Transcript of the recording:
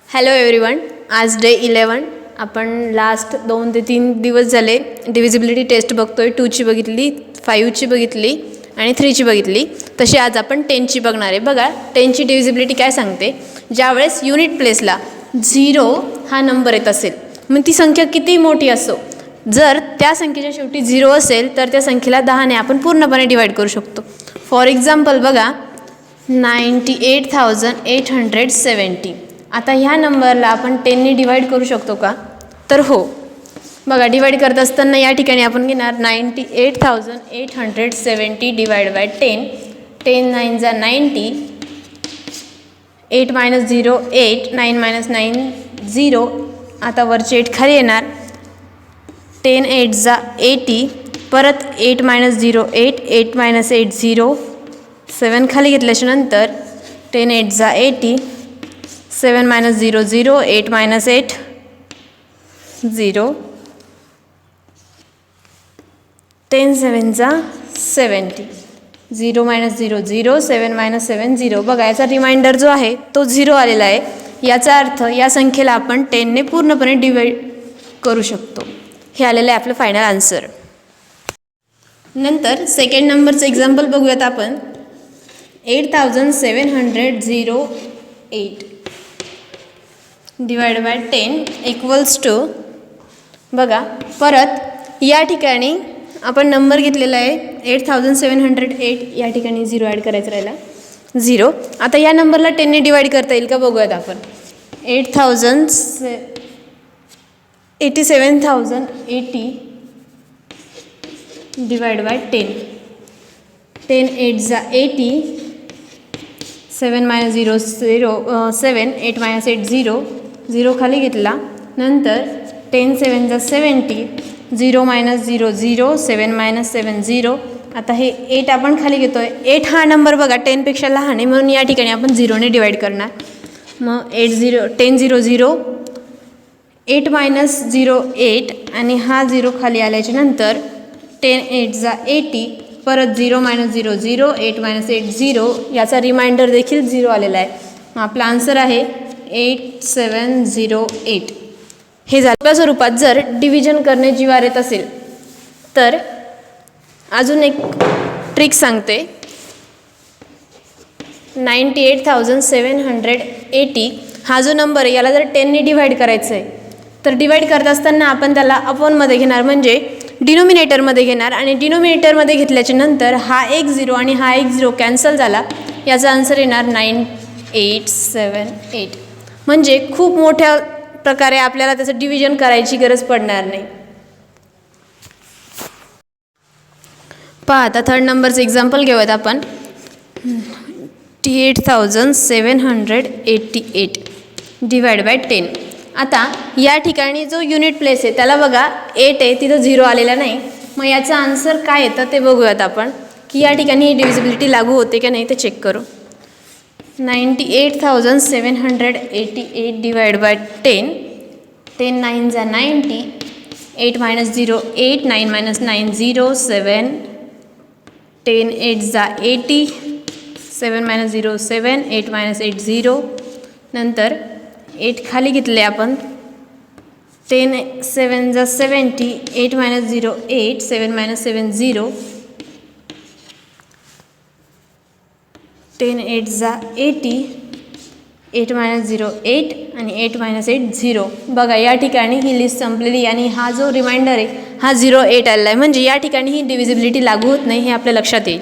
Hello everyone, आज day 11. आपण last 2 ते 3 दिवस झाले डिव्हिजिबिलिटी टेस्ट बघतोय. 2ची बघितली, 5ची बघितली आणि 3ची बघितली. तशी आज आपण 10ची बघणार आहे. बघा 10ची डिव्हिजिबिलिटी काय सांगते. ज्यावेळेस युनिट प्लेसला 0 हा नंबर येत असेल, मग ती संख्या किती मोठी असो, जर त्या संख्येच्या शेवटी 0 असेल तर त्या संख्येला 10ने आपण पूर्णपणे डिवाईड करू शकतो. फॉर एक्झाम्पल बघा 98,870. आता ह्या नंबरला आपण 10ने डिवाईड करू शकतो का? तर हो. बघा डिवाईड करत असताना या ठिकाणी आपण घेणार 98,870 डिवाइड बाय 10. 10 9 जा 90, 8 मायनस 0 8, 9 मायनस 9 0. आता वरचे 8 खाली येणार. 10 8 जा 80, परत 8 मायनस 0 8, 8 मायनस 8 0. 7 खाली घेतल्याच्या नंतर 10 8 जा 80, 7 मायनस 0 0, 8 मायनस 8 0. 10 7 जा 70, 0 मायनस 0 0, 7 मायनस 7 0. बघा याचा रिमाइंडर जो आहे तो 0 आलेला आहे. याचा अर्थ या संख्येला आपण 10ने पूर्णपणे डिवाईड करू शकतो. हे आलेलं आहे आपलं फायनल आन्सर. नंतर सेकंड नंबरचं एक्झाम्पल बघूयात आपण. 8,708 डिवाइड बाय 10 इक्वल्स टू. बघा परत या ठिकाणी आपण नंबर घेतलेला आहे 8,708. या ठिकाणी 0 ॲड करायचं राहिला 0. आता या नंबरला 10ने डिवाईड करता येईल का बघूयात आपण. 87,080 डिवाइड बाय 10. 10 8 जा 80, 7 मायनस 0 0, 7 8 मायनस 8 0. 0 खाली घेतला. नंतर 10 7 जा 70, 0 मायनस 0 0, 7 मायनस 7 0. आता हे 8 आपण खाली घेतो आहे. 8 हा नंबर बघा 10पेक्षा लहान आहे, म्हणून या ठिकाणी आपण 0ने डिवाईड करणार. मग 8 0 10 0 0, 8 मायनस 0 8 आणि हा 0 खाली आल्याच्या नंतर 10 8 जा 80, परत 0 मायनस 0 0, 8 मायनस 8 0. याचा रिमाइंडर देखील 0 आलेला आहे. आपला आन्सर आहे 8708. हे सोप्या स्वरूपात जर डिव्हिजन करणे जीवावर येत असेल तर अजून एक ट्रिक सांगते. 98,780 हा जो नंबर आहे याला जर 10ने डिवाईड करायचं आहे तर डिवाईड करत असताना आपण त्याला अपॉनमध्ये घेणार, म्हणजे डिनोमिनेटरमध्ये घेणार. आणि डिनोमिनेटरमध्ये घेतल्याच्या नंतर हा एक 0 आणि हा एक 0 कॅन्सल झाला. याचा आन्सर येणार 9878. म्हणजे खूप मोठ्या प्रकारे आपल्याला त्याचं डिव्हिजन करायची गरज पडणार नाही. पहा आता थर्ड नंबरचं एक्झाम्पल घेऊयात आपण. 98,788 डिवाइड बाय 10. आता या ठिकाणी जो युनिट प्लेस आहे त्याला बघा 8 आहे, तिथं 0 आलेला नाही. मग याचं आन्सर काय येतं ते बघूयात आपण, की या ठिकाणी ही डिव्हिजिबिलिटी लागू होते का नाही ते चेक करू. 98,788 डिवाइड बाय 10. 10 9 जा 90, 8 मायनस 0 8, 9 मायनस 9 0, 7. 10 8 जा 80, 7 मायनस 0 7, 8 मायनस 8 0. नंतर 8 खाली घेतले आपण. 10 7 जा 70, 8 मायनस 0 8, 7 मायनस 7 0. 10 8 जा 80, 8 मायनस 0 8 आणि 8 मायनस 8 0. बघा या ठिकाणी ही लिस्ट संपलेली आणि हा जो रिमाइंडर आहे हा 0 8 आलेला आहे, म्हणजे या ठिकाणी ही डिव्हिजिबिलिटी लागू होत नाही, हे आपल्या लक्षात येईल.